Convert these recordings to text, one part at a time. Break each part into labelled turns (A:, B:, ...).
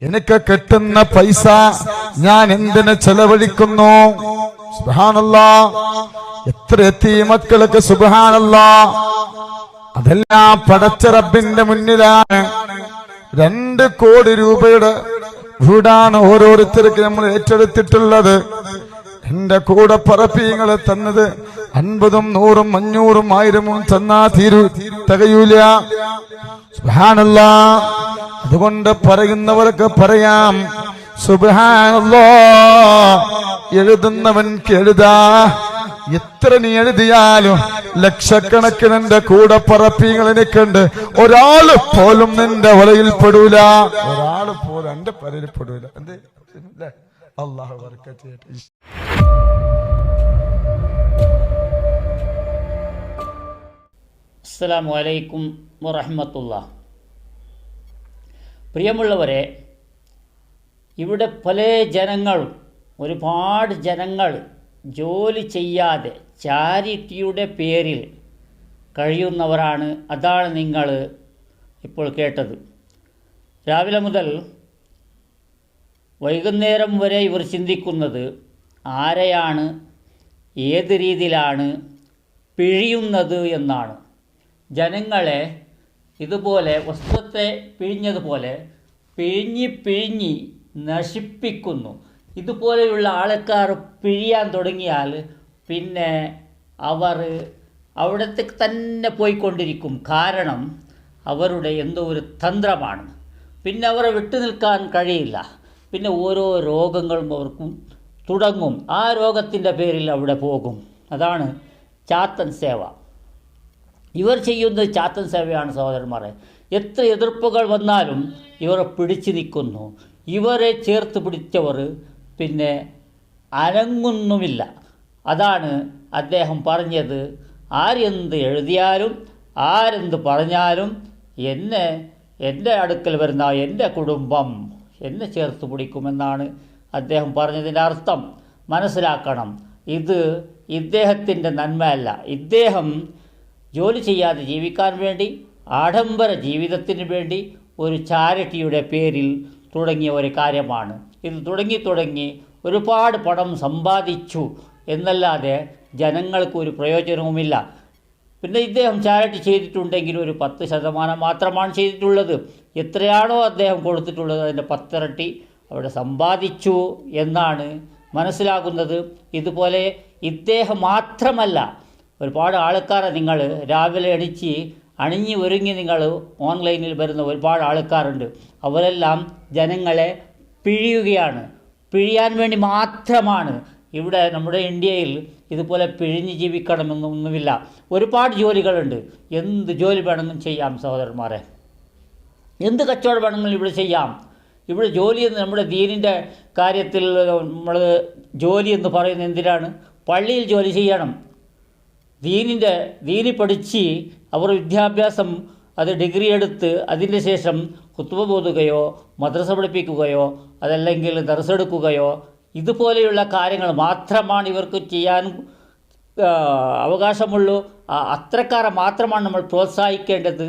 A: എനിക്ക് കിട്ടുന്ന പൈസ ഞാൻ എന്തിന് ചെലവഴിക്കുന്നു? സുബ്ഹാനല്ലാഹ്. എത്ര യതീമക്കൾക്ക് സുബ്ഹാനല്ലാഹ്. അതെല്ലാം പടച്ച റബ്ബിന്റെ മുന്നിലാണ്. 2 കോടി രൂപയുടെ വീടാണ് ഓരോരുത്തർക്ക് നമ്മൾ ഏറ്റെടുത്തിട്ടുള്ളത്. എന്റെ കൂടെ പറപ്പീങ്ങളെ തന്നത് 50ഉം 100ഉം 500ഉം 1000ഉം തന്നാ തികയൂല. സുബ്ഹാനല്ലാഹ്. അതുകൊണ്ട് പറയുന്നവർക്ക് പറയാം, സുബ്ഹാനല്ലാഹ്. എഴുതുന്നവൻക്ക് എഴുതാ. എത്ര നീ എഴുതിയാലും ലക്ഷക്കണക്കിന് എന്റെ കൂടെ പറപ്പീങ്ങൾ എനിക്കുണ്ട്. ഒരാള് പോലും നിന്റെ വലയിൽ പെടൂല. ഒരാള് പോലും എന്റെ പരയിൽ പെടൂല. എന്തേ? അല്ലാഹു ബർക്കത്ത് ചെയ്യട്ടെ.
B: അസ്സലാമു അലൈക്കും വറഹ്മത്തുള്ളാഹി. പ്രിയമുള്ളവരെ, ഇവിടെ പല ജനങ്ങളും, ഒരുപാട് ജനങ്ങൾ ജോലി ചെയ്യാതെ ചാരിറ്റിയുടെ പേരിൽ കഴിയുന്നവരാണ്. അതാണ് നിങ്ങൾ ഇപ്പോൾ കേട്ടത്. രാവിലെ മുതൽ വൈകുന്നേരം വരെ ഇവർ ചിന്തിക്കുന്നത് ആരെയാണ്, ഏത് രീതിയിലാണ് പിഴിയുന്നത് എന്നാണ്. ജനങ്ങളെ ഇതുപോലെ വസ്ത്രത്തെ പിഴിഞ്ഞതുപോലെ പിഴിഞ്ഞ് നശിപ്പിക്കുന്നു. ഇതുപോലെയുള്ള ആൾക്കാർ പിഴിയാൻ തുടങ്ങിയാൽ പിന്നെ അവർ അവിടത്തേക്ക് തന്നെ പോയിക്കൊണ്ടിരിക്കും. കാരണം അവരുടെ എന്തോ ഒരു തന്ത്രമാണ്. പിന്നെ അവരെ വിട്ടു നിൽക്കാൻ കഴിയില്ല. പിന്നെ ഓരോ രോഗങ്ങളും അവർക്കും തുടങ്ങും. ആ രോഗത്തിൻ്റെ പേരിൽ അവിടെ പോകും. അതാണ് ചാത്തൻ സേവ. ഇവർ ചെയ്യുന്നത് ചാത്തൻ സേവയാണ് സഹോദരന്മാരെ. എത്ര എതിർപ്പുകൾ വന്നാലും ഇവർ പിടിച്ചു നിൽക്കുന്നു. ഇവരെ ചേർത്ത് പിടിച്ചവർ പിന്നെ അനങ്ങുന്നുമില്ല. അതാണ് അദ്ദേഹം പറഞ്ഞത്, ആരെന്ത് എഴുതിയാലും ആരെന്ത് പറഞ്ഞാലും എൻ്റെ അടുക്കൽ വരുന്ന എൻ്റെ കുടുംബം എന്നെ ചേർത്ത് പിടിക്കുമെന്നാണ് അദ്ദേഹം പറഞ്ഞതിൻ്റെ അർത്ഥം. മനസ്സിലാക്കണം, ഇത് ഇദ്ദേഹത്തിൻ്റെ നന്മയല്ല. ഇദ്ദേഹം ജോലി ചെയ്യാതെ ജീവിക്കാൻ വേണ്ടി, ആഡംബര ജീവിതത്തിന് വേണ്ടി ഒരു ചാരിറ്റിയുടെ പേരിൽ തുടങ്ങിയ ഒരു കാര്യമാണ്. ഇത് തുടങ്ങി ഒരുപാട് പണം സമ്പാദിച്ചു എന്നല്ലാതെ ജനങ്ങൾക്ക് ഒരു പ്രയോജനവുമില്ല. പിന്നെ ഇദ്ദേഹം ചാരിറ്റി ചെയ്തിട്ടുണ്ടെങ്കിൽ ഒരു 10% മാത്രമാണ് ചെയ്തിട്ടുള്ളത്. എത്രയാണോ അദ്ദേഹം കൊടുത്തിട്ടുള്ളത് അതിൻ്റെ 10 ഇരട്ടി അവിടെ സമ്പാദിച്ചു എന്നാണ് മനസ്സിലാകുന്നത്. ഇതുപോലെ ഇദ്ദേഹം മാത്രമല്ല, ഒരുപാട് ആൾക്കാരെ നിങ്ങൾ രാവിലെ അണിഞ്ഞ് ഒരുങ്ങി നിങ്ങൾ ഓൺലൈനിൽ വരുന്ന ഒരുപാട് ആൾക്കാരുണ്ട്. അവരെല്ലാം ജനങ്ങളെ പിഴിയുകയാണ്. പിഴിയാൻ വേണ്ടി മാത്രമാണ്. ഇവിടെ നമ്മുടെ ഇന്ത്യയിൽ ഇതുപോലെ പിഴിഞ്ഞ് ജീവിക്കണമെന്നൊന്നുമില്ല. ഒരുപാട് ജോലികളുണ്ട്. എന്ത് ജോലി വേണമെങ്കിലും ചെയ്യാം സഹോദരന്മാരെ. എന്ത് കച്ചവടം വേണമെങ്കിലും ഇവിടെ ചെയ്യാം. ഇവിടെ ജോലി എന്ന് നമ്മുടെ ദീനിൻ്റെ കാര്യത്തിൽ നമ്മൾ ജോലി എന്ന് പറയുന്നത് എന്തിനാണ്? പള്ളിയിൽ ജോലി ചെയ്യണം. ദീനി പഠിച്ച് അവർ വിദ്യാഭ്യാസം അത് ഡിഗ്രി എടുത്ത് അതിൻ്റെ ശേഷം ഖുത്ബ ഓതുകയോ മദ്രസ പഠിപ്പിക്കുകയോ അതല്ലെങ്കിൽ ദർസ് എടുക്കുകയോ ഇതുപോലെയുള്ള കാര്യങ്ങൾ മാത്രമാണ് ഇവർക്ക് ചെയ്യാൻ അവകാശമുള്ളൂ. അത്രക്കാരെ മാത്രമാണ് നമ്മൾ പ്രോത്സാഹിക്കേണ്ടത്.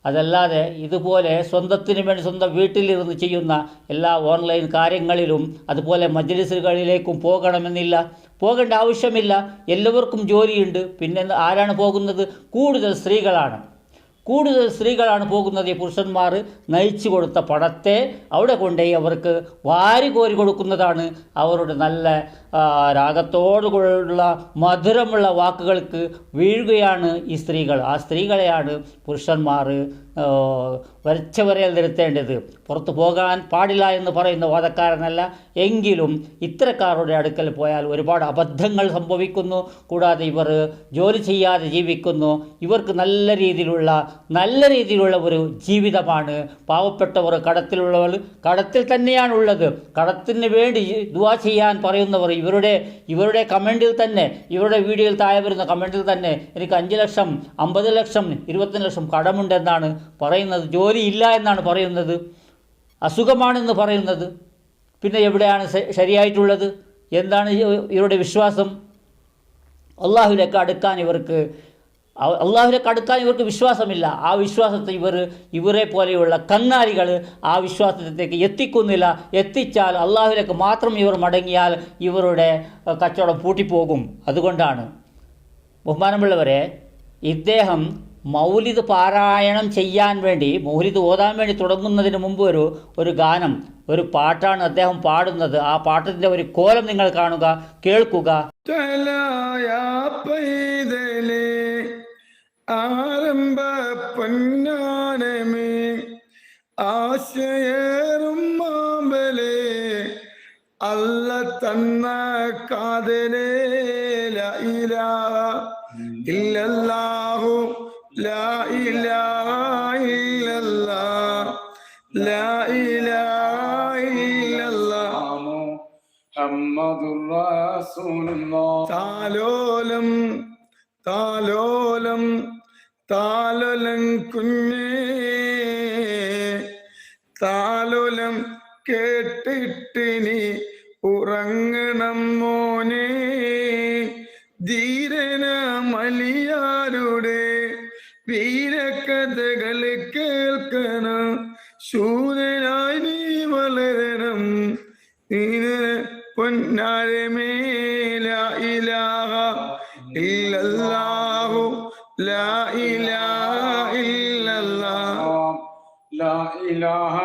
B: അതല്ലാതെ ഇതുപോലെ സ്വന്തത്തിന് വേണ്ടി സ്വന്തം വീട്ടിലിരുന്ന് ചെയ്യുന്ന എല്ലാ ഓൺലൈൻ കാര്യങ്ങളിലും അതുപോലെ മജ്‌ലിസുകളിലേക്കും പോകണമെന്നില്ല, പോകേണ്ട ആവശ്യമില്ല. എല്ലാവർക്കും ജോലിയുണ്ട്. പിന്നെ ആരാണ് പോകുന്നത്? കൂടുതൽ സ്ത്രീകളാണ് പോകുന്നത്. ഈ പുരുഷന്മാർ നയിച്ചു കൊടുത്ത പണത്തെ അവിടെ കൊണ്ടുപോയി അവർക്ക് വാരി കോരി കൊടുക്കുന്നതാണ്. അവരുടെ നല്ല രാഗത്തോടുള്ള മധുരമുള്ള വാക്കുകൾക്ക് വീഴുകയാണ് ഈ സ്ത്രീകൾ. ആ സ്ത്രീകളെയാണ് പുരുഷന്മാർ വരച്ചവരയിൽ നിർത്തേണ്ടത്. പുറത്തു പോകാൻ പാടില്ല എന്ന് പറയുന്ന വാദക്കാരനല്ല. എങ്കിലും ഇത്തരക്കാരുടെ അടുക്കൽ പോയാൽ ഒരുപാട് അബദ്ധങ്ങൾ സംഭവിക്കുന്നു. കൂടാതെ ഇവർ ജോലി ചെയ്യാതെ ജീവിക്കുന്നു. ഇവർക്ക് നല്ല രീതിയിലുള്ള ഒരു ജീവിതമാണ്. പാവപ്പെട്ടവർ, കടത്തിലുള്ളവർ കടത്തിൽ തന്നെയാണുള്ളത്. കടത്തിന് വേണ്ടി ദുആ ചെയ്യാൻ പറയുന്നവർ ഇവരുടെ കമൻറ്റിൽ തന്നെ, ഇവരുടെ വീഡിയോയിൽ താഴെ വരുന്ന കമൻറ്റിൽ തന്നെ എനിക്ക് 5 ലക്ഷം 50 ലക്ഷം 25 ലക്ഷം കടമുണ്ടെന്നാണ് പറയുന്നത്. ജോലി ഇല്ല എന്നാണ് പറയുന്നത്. അസുഖമാണെന്ന് പറയുന്നത്. പിന്നെ എവിടെയാണ് ശരിയായിട്ടുള്ളത്? എന്താണ് ഇവരുടെ വിശ്വാസം? അള്ളാഹുവിലേക്ക് അടുക്കാൻ ഇവർക്ക് അള്ളാഹുവിലേക്ക് അടുക്കാൻ ഇവർക്ക് വിശ്വാസമില്ല. ആ വിശ്വാസത്തെ ഇവരെ പോലെയുള്ള കന്നാലികൾ ആ വിശ്വാസത്തിലേക്ക് എത്തിക്കുന്നില്ല. എത്തിച്ചാൽ അള്ളാഹുവിലേക്ക് മാത്രം ഇവർ മടങ്ങിയാൽ ഇവരുടെ കച്ചവടം പൂട്ടിപ്പോകും. അതുകൊണ്ടാണ് ബഹുമാനമുള്ളവരെ, ഇദ്ദേഹം മൗലിദ് പാരായണം ചെയ്യാൻ വേണ്ടി, മൗലിദ് ഓതാൻ വേണ്ടി തുടങ്ങുന്നതിന് മുമ്പ് ഒരു ഗാനം, ഒരു പാട്ടാണ് അദ്ദേഹം പാടുന്നത്. ആ പാട്ടിൻ്റെ ഒരു കോലം നിങ്ങൾ കാണുക, കേൾക്കുക.
C: ആരംഭ പൊന്നാനമേ ആശയേറും മാമ്പലേ അല്ല തന്ന കാതലേ ലാ ഇലാഹ ഇല്ലല്ലാഹു ലാ ഇലാഹ ഇല്ലല്ലാഹ് ലാ ഇലാഹ ഇല്ലല്ലാഹ് മുഹമ്മദുർ റസൂലുള്ളാഹ്. താലോലം താലോലം താലോലം കുഞ്ഞേ താലോലം കേട്ടിട്ടിനി ഉറങ്ങണം മോനെ. ധീരന മലിയാരുടെ വീരകഥകൾ കേൾക്കണം. ശൂരനായി നീ വളരണം. പൊന്നാരമേ ലാ ഇലാഹ ഇല്ലല്ലാഹു ലാ ഇലാഹ ഇല്ലല്ലാഹ് ലാ ഇലാഹ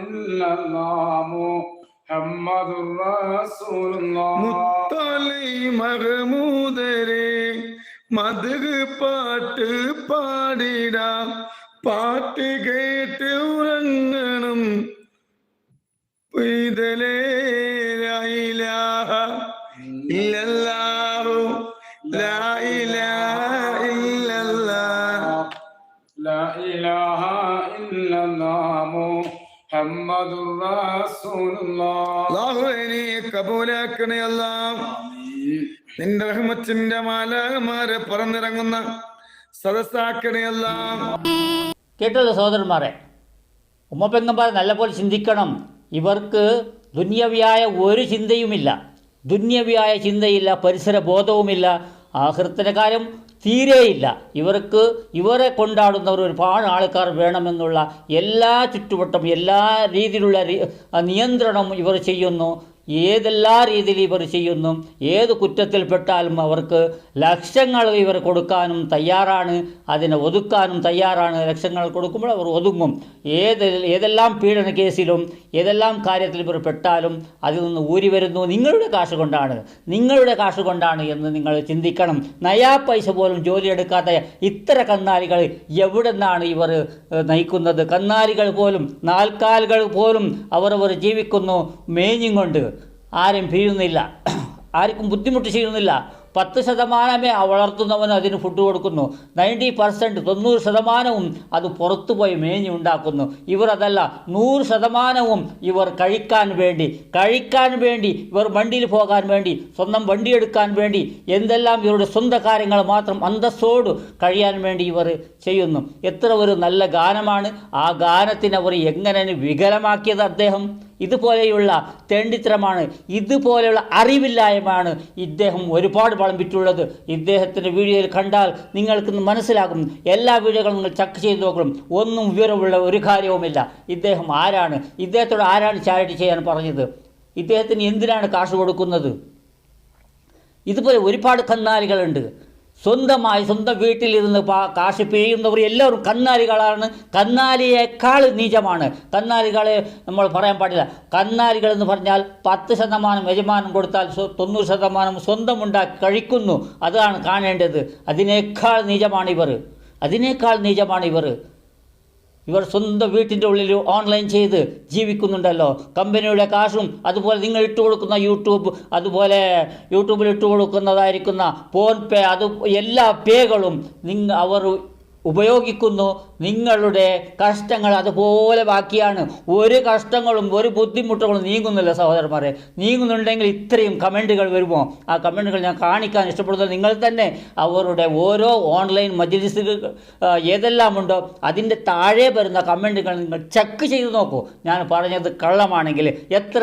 C: ഇല്ലല്ലാഹ് മുഹമ്മദുർ റസൂലുള്ളാഹ്. മുത്തലി മഹ്മൂദരെ മദ്ഹ് പാട്ട് പാടിടാം. പാട്ട് കേട്ട് ഉറങ്ങണം. പൈതലേ ലാ ഇലാഹ ഇല്ലല്ലാഹു ലാ ഇലാഹ ഇല്ലല്ലാഹ് ലാ ഇലാഹ ഇല്ലല്ലാഹ് മുഹമ്മദുർ റസൂലുള്ളാഹ്. അല്ലാഹുവേ നീ കബൂലാക്കണേ അല്ലാഹ്. നിന്റെ റഹ്മത്തിന്റെ മാലാഖമാരെ പറന്നിറങ്ങുന്ന സദസ്സാക്കണേ അല്ലാഹ്.
B: കേട്ടല്ലോ സഹോദരന്മാരെ, ഉമ്മപ്പെങ്ങന്മാർ നല്ലപോലെ ചിന്തിക്കണം. ഇവർക്ക് ദുന്യവിയായ ഒരു ചിന്തയുമില്ല, ദുന്യവിയായ ചിന്തയില്ല, പരിസര ബോധവുമില്ല, ആഖിറത്തിന്റെ കാര്യം തീരെയില്ല. ഇവരെ കൊണ്ടാടുന്നവർ ഒരുപാട് ആൾക്കാർ വേണമെന്നുള്ള എല്ലാ ചുറ്റുവട്ടം, എല്ലാ രീതിയിലുള്ള നിയന്ത്രണം ഇവർ ചെയ്യുന്നു. ഏതെല്ലാ രീതിയിൽ ഇവർ ചെയ്യുന്നു. ഏത് കുറ്റത്തിൽപ്പെട്ടാലും അവർക്ക് ലക്ഷങ്ങൾ ഇവർ കൊടുക്കാനും തയ്യാറാണ്, അതിനെ ഒതുക്കാനും തയ്യാറാണ്. ലക്ഷങ്ങൾ കൊടുക്കുമ്പോൾ അവർ ഒതുങ്ങും. ഏതെല്ലാം പീഡന കേസിലും ഏതെല്ലാം കാര്യത്തിൽ ഇവർ പെട്ടാലും അതിൽ നിന്ന് ഊരി വരുന്നു. നിങ്ങളുടെ കാശ് കൊണ്ടാണ്, നിങ്ങളുടെ കാശ് കൊണ്ടാണ് എന്ന് നിങ്ങൾ ചിന്തിക്കണം. നയാ പൈസ പോലും ജോലിയെടുക്കാത്ത ഇത്തര കന്നാലികൾ എവിടെ നിന്നാണ് ഇവർ നയിക്കുന്നത്? കന്നാലികൾ പോലും, നാൽക്കാലികൾ പോലും അവർ ജീവിക്കുന്നു മേഞ്ഞും കൊണ്ട്. ആരും പിഴിയുന്നില്ല, ആർക്കും ബുദ്ധിമുട്ട് ചെയ്യുന്നില്ല. 10% വളർത്തുന്നവന് അതിന് ഫുഡ് കൊടുക്കുന്നു. 90%, 90% അത് പുറത്തുപോയി മേഞ്ഞ് ഉണ്ടാക്കുന്നു. ഇവർ അതല്ല, 100% ഇവർ കഴിക്കാൻ വേണ്ടി ഇവർ വണ്ടിയിൽ പോകാൻ വേണ്ടി, സ്വന്തം വണ്ടി എടുക്കാൻ വേണ്ടി, എന്തെല്ലാം ഇവരുടെ സ്വന്തം കാര്യങ്ങൾ മാത്രം അന്തസ്സോട് കഴിയാൻ വേണ്ടി ഇവർ ചെയ്യുന്നു. എത്ര ഒരു നല്ല ഗാനമാണ്! ആ ഗാനത്തിന് അവർ എങ്ങനെ വികലമാക്കിയത് അദ്ദേഹം. ഇതുപോലെയുള്ള തെണ്ടിത്തരമാണ്, ഇതുപോലെയുള്ള അറിവില്ലായ്മയാണ് ഇദ്ദേഹം ഒരുപാട് വിളമ്പിട്ടുള്ളത്. ഇദ്ദേഹത്തിൻ്റെ വീഡിയോയിൽ കണ്ടാൽ നിങ്ങൾക്ക് മനസ്സിലാകും. എല്ലാ വീഡിയോകളും നിങ്ങൾ ചെക്ക് ചെയ്ത് നോക്കണം. ഒന്നും വിവരമുള്ള ഒരു കാര്യവുമില്ല. ഇദ്ദേഹം ആരാണ്? ഇദ്ദേഹത്തോട് ആരാണ് ചാരിറ്റി ചെയ്യാൻ പറഞ്ഞത്? ഇദ്ദേഹത്തിന് എന്തിനാണ് കാശ് കൊടുക്കുന്നത്? ഇതുപോലെ ഒരുപാട് കന്നാലികളുണ്ട്. സ്വന്തം വീട്ടിലിരുന്ന് കാശ് പിഴിയുന്നവർ എല്ലാവരും കന്നാലികളാണ്. കന്നാലിയേക്കാൾ നീചമാണ്. കന്നാലികളെ നമ്മൾ പറയാൻ പാടില്ല. കന്നാലികൾ എന്ന് പറഞ്ഞാൽ 10% യജമാനം കൊടുത്താൽ 90% സ്വന്തം ഉണ്ടാക്കി കഴിക്കുന്നു. അതാണ് കാണേണ്ടത്. അതിനേക്കാൾ നീചമാണ് ഇവർ. ഇവർ സ്വന്തം വീട്ടിൻ്റെ ഉള്ളിൽ ഓൺലൈൻ ചെയ്ത് ജീവിക്കുന്നുണ്ടല്ലോ. കമ്പനിയുടെ കാശും അതുപോലെ നിങ്ങൾ ഇട്ട് കൊടുക്കുന്ന യൂട്യൂബിൽ ഇട്ട് കൊടുക്കുന്നതായിരിക്കുന്ന ഫോൺ പേ, അത് എല്ലാ പേകളും അവർ ഉപയോഗിക്കുന്നു. നിങ്ങളുടെ കഷ്ടങ്ങൾ അതുപോലെ ബാക്കിയാണ്. ഒരു കഷ്ടങ്ങളും ഒരു ബുദ്ധിമുട്ടുകളും നീങ്ങുന്നില്ല സഹോദരന്മാരെ. നീങ്ങുന്നുണ്ടെങ്കിൽ ഇത്രയും കമൻറ്റുകൾ വരുമോ? ആ കമൻറ്റുകൾ ഞാൻ കാണിക്കാൻ ഇഷ്ടപ്പെടുന്നത് നിങ്ങൾ തന്നെ അവരുടെ ഓരോ ഓൺലൈൻ മജ്‌ലിസുകൾ ഏതെല്ലാം ഉണ്ടോ അതിൻ്റെ താഴെ വരുന്ന കമൻറ്റുകൾ നിങ്ങൾ ചെക്ക് ചെയ്ത് നോക്കൂ. ഞാൻ പറഞ്ഞത് കള്ളമാണെങ്കിൽ എത്ര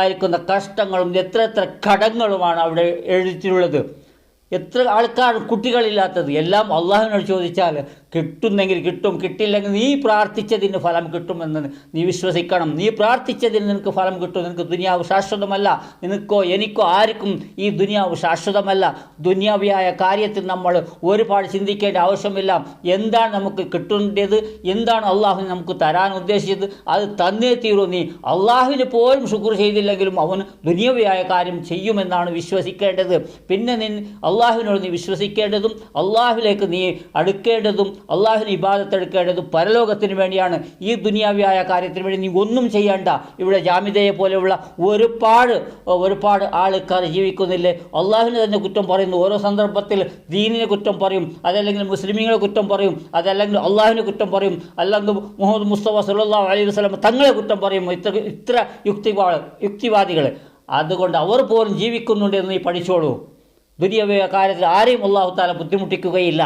B: ആയിരിക്കുന്ന കഷ്ടങ്ങളും എത്ര കടങ്ങളുമാണ് അവിടെ എഴുതിയിട്ടുള്ളത്. എത്ര ആൾക്കാർ കുട്ടികളില്ലാത്തത്? എല്ലാം അള്ളാഹുവിനോട് ചോദിച്ചാൽ കിട്ടുന്നെങ്കിൽ കിട്ടും, കിട്ടില്ലെങ്കിൽ നീ പ്രാർത്ഥിച്ചതിന് ഫലം കിട്ടുമെന്ന് നീ വിശ്വസിക്കണം. നീ പ്രാർത്ഥിച്ചതിന് നിനക്ക് ഫലം കിട്ടും. നിനക്ക് ദുനിയാവ് ശാശ്വതമല്ല, നിനക്കോ എനിക്കോ ആർക്കും ഈ ദുനിയാവ് ശാശ്വതമല്ല. ദുനിയാവിയായ കാര്യത്തിൽ നമ്മൾ ഒരുപാട് ചിന്തിക്കേണ്ട ആവശ്യമില്ല. എന്താണ് നമുക്ക് കിട്ടേണ്ടത്, എന്താണ് അള്ളാഹു നമുക്ക് തരാൻ ഉദ്ദേശിച്ചത്, അത് തന്നേ തീരൂ. നീ അള്ളാഹുവിന് പോലും ശുക്ർ ചെയ്തില്ലെങ്കിലും അവൻ ദുനിയാവിയായ കാര്യം ചെയ്യുമെന്നാണ് വിശ്വസിക്കേണ്ടത്. പിന്നെ അള്ളാഹുവിനോട് നീ വിശ്വസിക്കേണ്ടതും അള്ളാഹുവിലേക്ക് നീ അടുക്കേണ്ടതും അള്ളാഹുവിന് ഇബാദത്ത് എടുക്കേണ്ടതും പരലോകത്തിന് വേണ്ടിയാണ്. ഈ ദുനിയാവിയായ കാര്യത്തിന് വേണ്ടി നീ ഒന്നും ചെയ്യേണ്ട. ഇവിടെ ജാമിദയെ പോലെയുള്ള ഒരുപാട് ആൾക്കാർ ജീവിക്കുന്നില്ലേ? അള്ളാഹുവിനെ തന്നെ കുറ്റം പറയുന്നു. ഓരോ സന്ദർഭത്തിൽ ദീനിനെ കുറ്റം പറയും, അതല്ലെങ്കിൽ മുസ്ലിമീങ്ങളെ കുറ്റം പറയും, അതല്ലെങ്കിൽ അള്ളാഹുവിനെ കുറ്റം പറയും, അല്ലെങ്കിൽ മുഹമ്മദ് മുസ്തഫ സല്ലല്ലാഹു അലൈഹി വസല്ലം തങ്ങളെ കുറ്റം പറയും. ഇത്ര യുക്തിവാദികൾ. അതുകൊണ്ട് അവർ പോലും ജീവിക്കുന്നുണ്ട് എന്ന് നീ പഠിച്ചോളൂ. ദുനിയാവിയായ കാര്യത്തിൽ ആരെയും അല്ലാഹു തആല ബുദ്ധിമുട്ടിക്കുകയില്ല.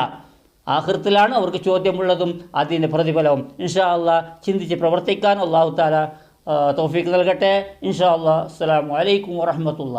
B: ആഖിറത്തിലാണ് അവർക്ക് ചോദ്യമുള്ളതും അതിൻ്റെ പ്രതിഫലവും. ഇൻഷാ അല്ലാഹ് ചിന്തിച്ച് പ്രവർത്തിക്കാൻ അല്ലാഹു തആല തൗഫീഖ് നൽകട്ടെ. ഇൻഷാ അല്ലാഹ്. അസ്സലാമു അലൈക്കും വറഹ്മത്തുള്ളാഹി.